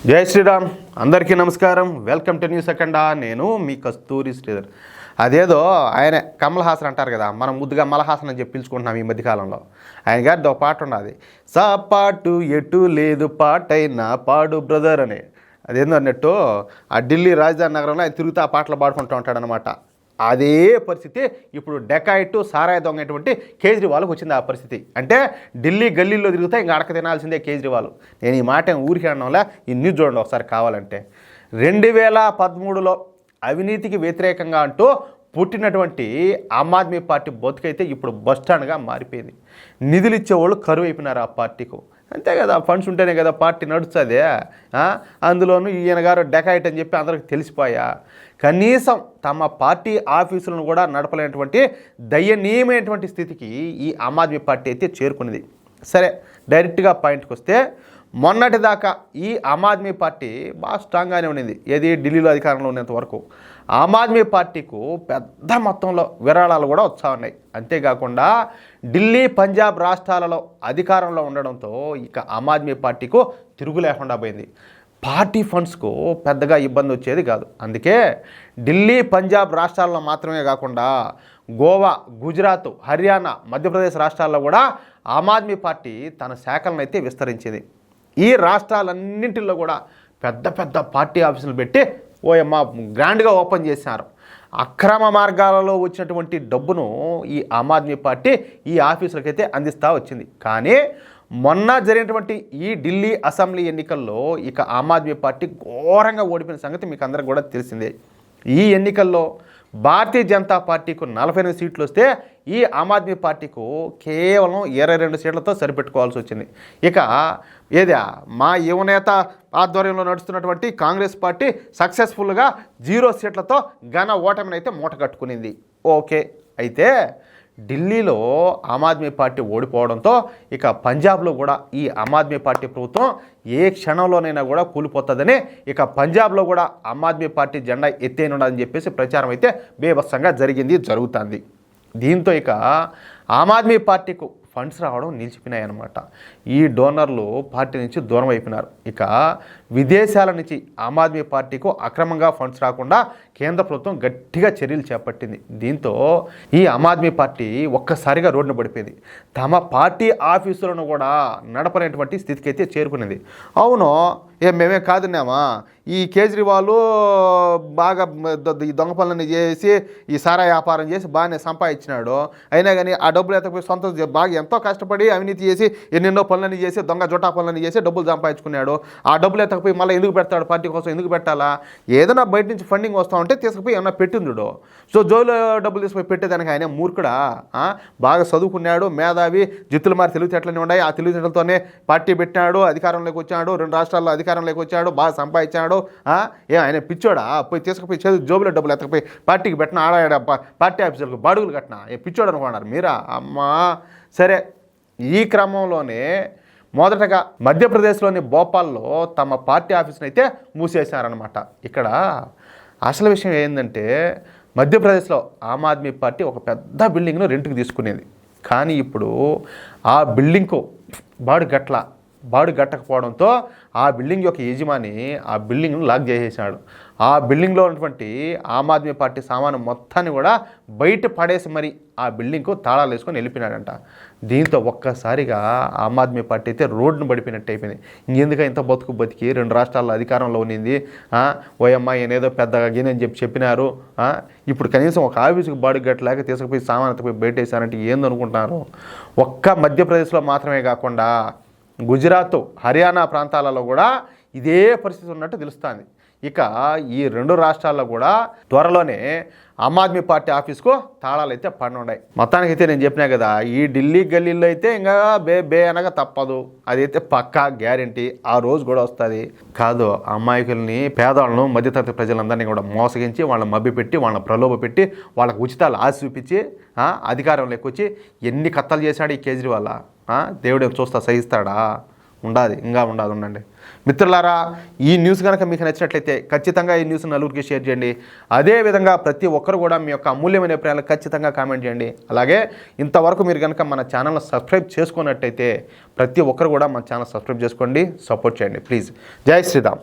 జై శ్రీరామ్. అందరికీ నమస్కారం. Welcome to news Akhanda. నేను మీ కస్తూరి శ్రీధర్. అదేదో ఆయన కమల్ హాసన్ అంటారు కదా, మనం ముద్దుగా మలహాసన్ అని చెప్పి పిలుచుకుంటున్నాం ఈ మధ్యకాలంలో. ఆయన గారిది ఒక పాట ఉన్నది, సా పాటు ఎటు లేదు పాటైనా పాడు బ్రదర్ అని. అదేందో అన్నట్టు ఆ ఢిల్లీ రాజధాని నగరంలో ఆయన తిరుగుతూ ఆ పాటలు పాడుకుంటూ ఉంటాడనమాట. అదే పరిస్థితి ఇప్పుడు డెకాయిట్ సారాయి దొంగటువంటి కేజ్రీవాల్కి వచ్చింది. ఆ పరిస్థితి అంటే ఢిల్లీ గల్లీల్లో తిరుగుతా ఇంకా అడక తినాల్సిందే కేజ్రీవాల్. నేను ఈ మాట ఊరికి అనడంలా, ఈ న్యూస్ చూడండి ఒకసారి కావాలంటే. 2013లో అవినీతికి వ్యతిరేకంగా అంటూ పుట్టినటువంటి ఆమ్ ఆద్మీ పార్టీ బతుకైతే ఇప్పుడు బస్టాండ్గా మారిపోయింది. నిధులు ఇచ్చేవాళ్ళు కరువు అయిపోయినారు ఆ పార్టీకు. అంతే కదా, ఫండ్స్ ఉంటేనే కదా పార్టీ నడుస్తుంది. అందులోనూ ఈయన గారు డెకాయిట్ అని చెప్పి అందరికి తెలిసిపోయా. కనీసం తమ పార్టీ ఆఫీసులను కూడా నడపలేనటువంటి దయనీయమైనటువంటి స్థితికి ఈ ఆమ్ ఆద్మీ పార్టీ అయితే చేరుకునేది. సరే, డైరెక్ట్గా పాయింట్కి వస్తే, మొన్నటిదాకా ఈ ఆమ్ ఆద్మీ పార్టీ బాగా స్ట్రాంగ్గానే ఉండింది. ఏది ఢిల్లీలో అధికారంలో ఉన్నంత వరకు ఆమ్ ఆద్మీ పార్టీకు పెద్ద మొత్తంలో విరాళాలు కూడా వస్తూ ఉన్నాయి. అంతేకాకుండా ఢిల్లీ, పంజాబ్ రాష్ట్రాలలో అధికారంలో ఉండడంతో ఇక ఆమ్ ఆద్మీ పార్టీకు తిరుగు లేకుండా పోయింది. పార్టీ ఫండ్స్కు పెద్దగా ఇబ్బంది వచ్చేది కాదు. అందుకే ఢిల్లీ, పంజాబ్ రాష్ట్రాల్లో మాత్రమే కాకుండా గోవా, గుజరాత్, హర్యానా, మధ్యప్రదేశ్ రాష్ట్రాల్లో కూడా ఆమ్ ఆద్మీ పార్టీ తన శాఖలను అయితే విస్తరించింది. ఈ రాష్ట్రాలన్నింటిలో కూడా పెద్ద పెద్ద పార్టీ ఆఫీసులు పెట్టి గ్రాండ్గా ఓపెన్ చేశారు. అక్రమ మార్గాలలో వచ్చినటువంటి డబ్బును ఈ ఆమ్ ఆద్మీ పార్టీ ఈ ఆఫీసులకైతే అందిస్తూ వచ్చింది. కానీ మొన్న జరిగినటువంటి ఈ ఢిల్లీ అసెంబ్లీ ఎన్నికల్లో ఇక ఆమ్ ఆద్మీ పార్టీ ఘోరంగా ఓడిపోయిన సంగతి మీకు అందరికీ కూడా తెలిసిందే. ఈ ఎన్నికల్లో భారతీయ జనతా పార్టీకు 48 సీట్లు వస్తే ఈ ఆమ్ ఆద్మీ పార్టీకు కేవలం 22 సీట్లతో సరిపెట్టుకోవాల్సి వచ్చింది. ఇక మా యువనేత ఆధ్వర్యంలో నడుస్తున్నటువంటి కాంగ్రెస్ పార్టీ సక్సెస్ఫుల్గా 0 సీట్లతో ఘన ఓటమిని అయితే మూట కట్టుకునింది. ఓకే, అయితే ఢిల్లీలో ఆమ్ ఆద్మీ పార్టీ ఓడిపోవడంతో ఇక పంజాబ్లో కూడా ఈ ఆమ్ ఆద్మీ పార్టీ ప్రభుత్వం ఏ క్షణంలోనైనా కూడా కూలిపోతుందని ఇక పంజాబ్లో కూడా ఆమ్ ఆద్మీ పార్టీ జెండా ఎత్తేనుండదని చెప్పేసి ప్రచారం అయితే బేభత్సంగా జరుగుతుంది. దీంతో ఇక ఆమ్ ఆద్మీ పార్టీకు ఫండ్స్ రావడం నిలిచిపోయినాయి అన్నమాట. ఈ డోనర్లు పార్టీ నుంచి దూరం అయిపోయినారు. ఇక విదేశాల నుంచి ఆమ్ ఆద్మీ పార్టీకు అక్రమంగా ఫండ్స్ రాకుండా కేంద్ర ప్రభుత్వం గట్టిగా చర్యలు చేపట్టింది. దీంతో ఈ ఆమ్ ఆద్మీ పార్టీ ఒక్కసారిగా రోడ్డున పడిపోయింది. తమ పార్టీ ఆఫీసులను కూడా నడపనేటువంటి స్థితికి అయితే చేరుకునేది. అవును, మేమే కాదున్నామా, ఈ కేజ్రీవాల్ బాగా ఈ దొంగ పనులని చేసి ఈ సారా వ్యాపారం చేసి బాగానే సంపాదించినాడు. అయినా కానీ ఆ డబ్బులు ఎత్తకపోయి సొంత బాగా ఎంతో కష్టపడి అవినీతి చేసి ఎన్నెన్నో పనులని చేసి దొంగ జొట్టా పనులని చేసి డబ్బులు సంపాదించుకున్నాడు. ఆ డబ్బులు ఎత్తకపోయి మళ్ళీ ఎందుకు పెడతాడు? పార్టీ కోసం ఎందుకు పెట్టాలా? ఏదైనా బయట నుంచి ఫండింగ్ వస్తూ ఉంటే తీసుకుపోయి ఏమన్నా పెట్టిందుడు. సో జోలు డబ్బులు తీసుకుపోయి పెట్టేదానికి ఆయన మూర్ఖుడా? బాగా చదువుకున్నాడు, మేధావి, జిత్తులు మారి తెలివితేటలన్నీ ఉన్నాయి. ఆ తెలివితేటలతోనే పార్టీ పెట్టినాడు, అధికారంలోకి వచ్చాడు, 2 రాష్ట్రాల్లో అధికారంలోకి వచ్చాడు, బాగా సంపాదించాడు. ఆయన పిచ్చోడా? పోయి తీసుకుపోయి జోబులో డబ్బులు ఎత్తకపోయి పార్టీకి పెట్టిన ఆడాడ పార్టీ ఆఫీసర్లకు బాడుగులు కట్టిన పిచ్చోడు అనుకున్నారు మీరా? అమ్మా సరే, ఈ క్రమంలోనే మొదటగా మధ్యప్రదేశ్లోని భోపాల్లో తమ పార్టీ ఆఫీస్ని అయితే మూసేశారనమాట. ఇక్కడ అసలు విషయం ఏంటంటే, మధ్యప్రదేశ్లో ఆమ్ ఆద్మీ పార్టీ ఒక పెద్ద బిల్డింగ్ను రెంట్కి తీసుకునేది. కానీ ఇప్పుడు ఆ బిల్డింగ్కు బాడు గట్టకపోవడంతో ఆ బిల్డింగ్ యొక్క యజమాని ఆ బిల్డింగ్ను లాక్ చేసేసాడు. ఆ బిల్డింగ్లో ఉన్నటువంటి ఆమ్ ఆద్మీ పార్టీ సామాను మొత్తాన్ని కూడా బయట పడేసి మరి ఆ బిల్డింగ్కు తాళాలు వేసుకొని వెళ్ళిపోయినాడంట. దీంతో ఒక్కసారిగా ఆమ్ ఆద్మీ పార్టీ అయితే రోడ్డును పడిపోయినట్టు అయిపోయింది. ఇంకెందుకు ఇంత బతికి 2 రాష్ట్రాల్లో అధికారంలో ఉన్నింది, ఏదో పెద్దగా గినని చెప్పినారు. ఇప్పుడు కనీసం ఒక ఆఫీసుకు బాడీ గట్టలేక తీసుకుపోయి సామాన్ ఎత్తపోయి బయట వేసారంటే ఏందనుకుంటున్నారు? ఒక్క మధ్యప్రదేశ్లో మాత్రమే కాకుండా గుజరాత్, హర్యానా ప్రాంతాలలో కూడా ఇదే పరిస్థితి ఉన్నట్టు తెలుస్తుంది. ఇక ఈ 2 రాష్ట్రాల్లో కూడా త్వరలోనే ఆమ్ ఆద్మీ పార్టీ ఆఫీస్కు తాళాలు అయితే పడనున్నాయి. మొత్తానికైతే నేను చెప్పినా కదా, ఈ ఢిల్లీ గల్లీలో అయితే ఇంకా బే అనగా తప్పదు. అదైతే పక్కా గ్యారంటీ. ఆ రోజు కూడా వస్తుంది. కాదు, అమాయకుల్ని, పేదవాళ్ళను, మధ్యతరగతి ప్రజలందరినీ కూడా మోసగించి వాళ్ళని మభ్యపెట్టి వాళ్ళని ప్రలోభ పెట్టి వాళ్ళకు ఉచితాలు ఆశ చూపించి అధికారంలోకి వచ్చి ఎన్ని కత్తలు చేశాడు ఈ కేజ్రీవాల్. దేవుడేం చూస్తా సహిస్తాడా? ఉండండి మిత్రులారా. ఈ న్యూస్ కనుక మీకు నచ్చినట్లయితే ఖచ్చితంగా ఈ న్యూస్ నలుగురికి షేర్ చేయండి. అదేవిధంగా ప్రతి ఒక్కరు కూడా మీ యొక్క అమూల్యమైన అభిప్రాయాలు ఖచ్చితంగా కామెంట్ చేయండి. అలాగే ఇంతవరకు మీరు కనుక మన ఛానల్ని సబ్స్క్రైబ్ చేసుకున్నట్టయితే ప్రతి ఒక్కరు కూడా మన ఛానల్ సబ్స్క్రైబ్ చేసుకోండి, సపోర్ట్ చేయండి ప్లీజ్. జై శ్రీరామ్.